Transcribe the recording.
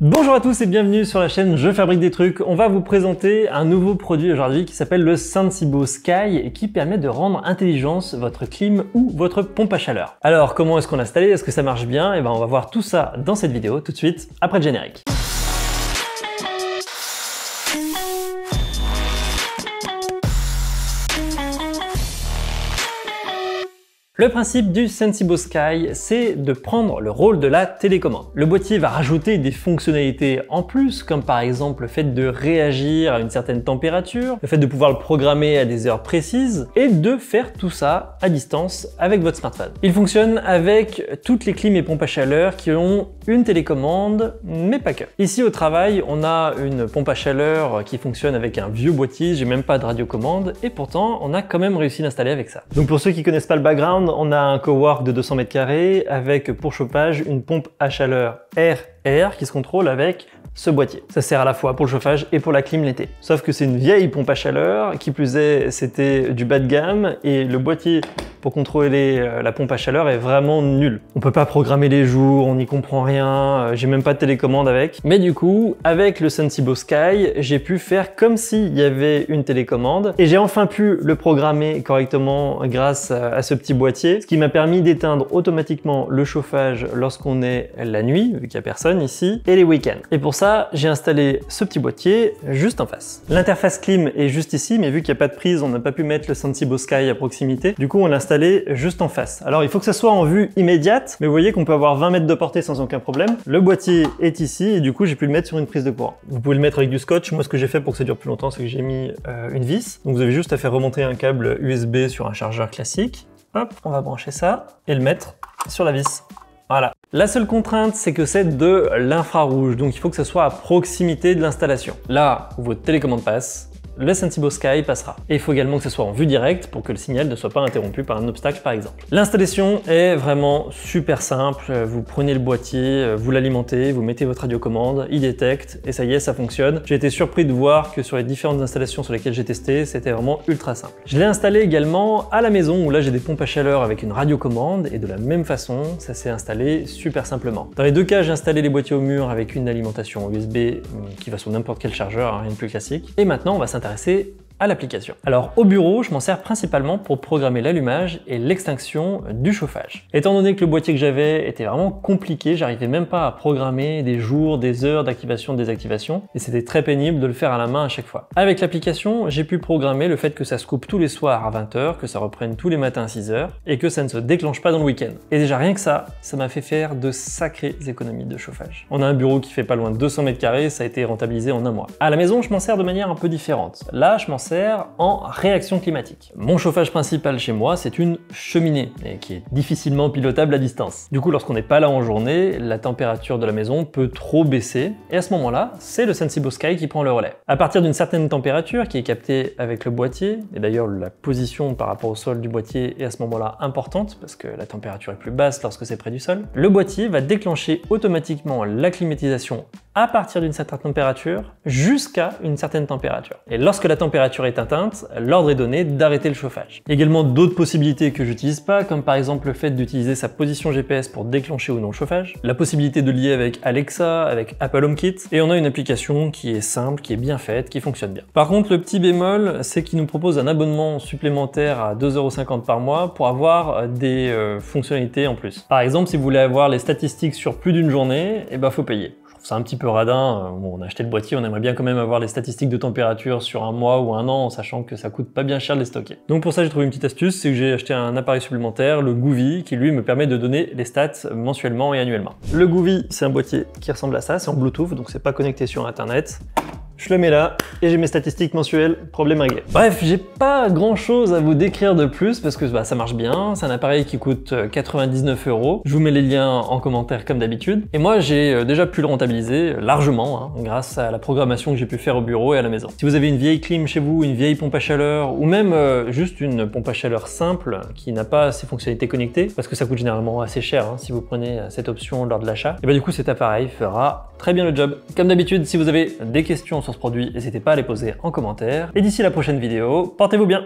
Bonjour à tous et bienvenue sur la chaîne Je fabrique des trucs. On va vous présenter un nouveau produit aujourd'hui qui s'appelle le Sensibo Sky et qui permet de rendre intelligente votre clim ou votre pompe à chaleur. Alors comment est-ce qu'on l'a installé? Est-ce que ça marche bien? Et ben on va voir tout ça dans cette vidéo tout de suite après le générique. Le principe du Sensibo Sky, c'est de prendre le rôle de la télécommande. Le boîtier va rajouter des fonctionnalités en plus, comme par exemple le fait de réagir à une certaine température, le fait de pouvoir le programmer à des heures précises, et de faire tout ça à distance avec votre smartphone. Il fonctionne avec toutes les clims et pompes à chaleur qui ont une télécommande, mais pas que. Ici au travail, on a une pompe à chaleur qui fonctionne avec un vieux boîtier, j'ai même pas de radiocommande, et pourtant on a quand même réussi à l'installer avec ça. Donc pour ceux qui connaissent pas le background, on a un cowork de 200 mètres carrés avec pour chauffage une pompe à chaleur air qui se contrôle avec ce boîtier. Ça sert à la fois pour le chauffage et pour la clim l'été. Sauf que c'est une vieille pompe à chaleur, qui plus est, c'était du bas de gamme et le boîtier pour contrôler la pompe à chaleur est vraiment nul. On peut pas programmer les jours, on n'y comprend rien, j'ai même pas de télécommande avec. Mais du coup, avec le Sensibo Sky, j'ai pu faire comme s'il y avait une télécommande et j'ai enfin pu le programmer correctement grâce à ce petit boîtier, ce qui m'a permis d'éteindre automatiquement le chauffage lorsqu'on est la nuit, vu qu'il y a personne ici, et les week-ends. Et pour ça, j'ai installé ce petit boîtier juste en face. L'interface clim est juste ici, mais vu qu'il n'y a pas de prise, on n'a pas pu mettre le Sensibo Sky à proximité. Du coup, on l'a installé juste en face. Alors, il faut que ça soit en vue immédiate, mais vous voyez qu'on peut avoir 20 mètres de portée sans aucun problème. Le boîtier est ici, et du coup, j'ai pu le mettre sur une prise de courant. Vous pouvez le mettre avec du scotch. Moi, ce que j'ai fait pour que ça dure plus longtemps, c'est que j'ai mis une vis. Donc, vous avez juste à faire remonter un câble USB sur un chargeur classique. Hop, on va brancher ça et le mettre sur la vis. Voilà. La seule contrainte, c'est que c'est de l'infrarouge, donc il faut que ce soit à proximité de l'installation. Là où votre télécommande passe, le Sensibo Sky passera. Et il faut également que ce soit en vue directe pour que le signal ne soit pas interrompu par un obstacle par exemple. L'installation est vraiment super simple. Vous prenez le boîtier, vous l'alimentez, vous mettez votre radiocommande, il détecte et ça y est, ça fonctionne. J'ai été surpris de voir que sur les différentes installations sur lesquelles j'ai testé, c'était vraiment ultra simple. Je l'ai installé également à la maison où là j'ai des pompes à chaleur avec une radiocommande et de la même façon, ça s'est installé super simplement. Dans les deux cas, j'ai installé les boîtiers au mur avec une alimentation USB qui va sur n'importe quel chargeur, rien de plus classique. Et maintenant, on va s'intéresser à l'application. Alors au bureau, je m'en sers principalement pour programmer l'allumage et l'extinction du chauffage. Étant donné que le boîtier que j'avais était vraiment compliqué, j'arrivais même pas à programmer des jours, des heures d'activation, désactivation, et c'était très pénible de le faire à la main à chaque fois. Avec l'application, j'ai pu programmer le fait que ça se coupe tous les soirs à 20 h, que ça reprenne tous les matins à 6 h, et que ça ne se déclenche pas dans le week-end. Et déjà rien que ça m'a fait faire de sacrées économies de chauffage. On a un bureau qui fait pas loin de 200 mètres carrés, ça a été rentabilisé en un mois. À la maison, je m'en sers de manière un peu différente. Là, je m'en sers en réaction climatique. Mon chauffage principal chez moi, c'est une cheminée, et qui est difficilement pilotable à distance. Du coup, lorsqu'on n'est pas là en journée, la température de la maison peut trop baisser, et à ce moment-là, c'est le Sensibo Sky qui prend le relais. À partir d'une certaine température qui est captée avec le boîtier, et d'ailleurs la position par rapport au sol du boîtier est à ce moment-là importante, parce que la température est plus basse lorsque c'est près du sol, le boîtier va déclencher automatiquement la climatisation à partir d'une certaine température jusqu'à une certaine température. Et lorsque la température est atteinte, l'ordre est donné d'arrêter le chauffage. Il y a également d'autres possibilités que j'utilise pas, comme par exemple le fait d'utiliser sa position GPS pour déclencher ou non le chauffage, la possibilité de lier avec Alexa, avec Apple HomeKit, et on a une application qui est simple, qui est bien faite, qui fonctionne bien. Par contre, le petit bémol, c'est qu'il nous propose un abonnement supplémentaire à 2,50 € par mois pour avoir des fonctionnalités en plus. Par exemple, si vous voulez avoir les statistiques sur plus d'une journée, eh ben faut payer. C'est un petit peu radin. Bon, on a acheté le boîtier, on aimerait bien quand même avoir les statistiques de température sur un mois ou un an, en sachant que ça coûte pas bien cher de les stocker. Donc pour ça, j'ai trouvé une petite astuce, c'est que j'ai acheté un appareil supplémentaire, le Goovy, qui lui me permet de donner les stats mensuellement et annuellement. Le Goovy, c'est un boîtier qui ressemble à ça, c'est en Bluetooth, donc c'est pas connecté sur Internet. Je le mets là et j'ai mes statistiques mensuelles, problème réglé. Bref, j'ai pas grand chose à vous décrire de plus parce que ça marche bien, c'est un appareil qui coûte 99 €. Je vous mets les liens en commentaire comme d'habitude. Et moi, j'ai déjà pu le rentabiliser largement grâce à la programmation que j'ai pu faire au bureau et à la maison. Si vous avez une vieille clim chez vous, une vieille pompe à chaleur ou même juste une pompe à chaleur simple qui n'a pas ses fonctionnalités connectées, parce que ça coûte généralement assez cher si vous prenez cette option lors de l'achat, et du coup cet appareil fera très bien le job. Comme d'habitude, si vous avez des questions sur ce produit, n'hésitez pas à les poser en commentaire. Et d'ici la prochaine vidéo, portez-vous bien!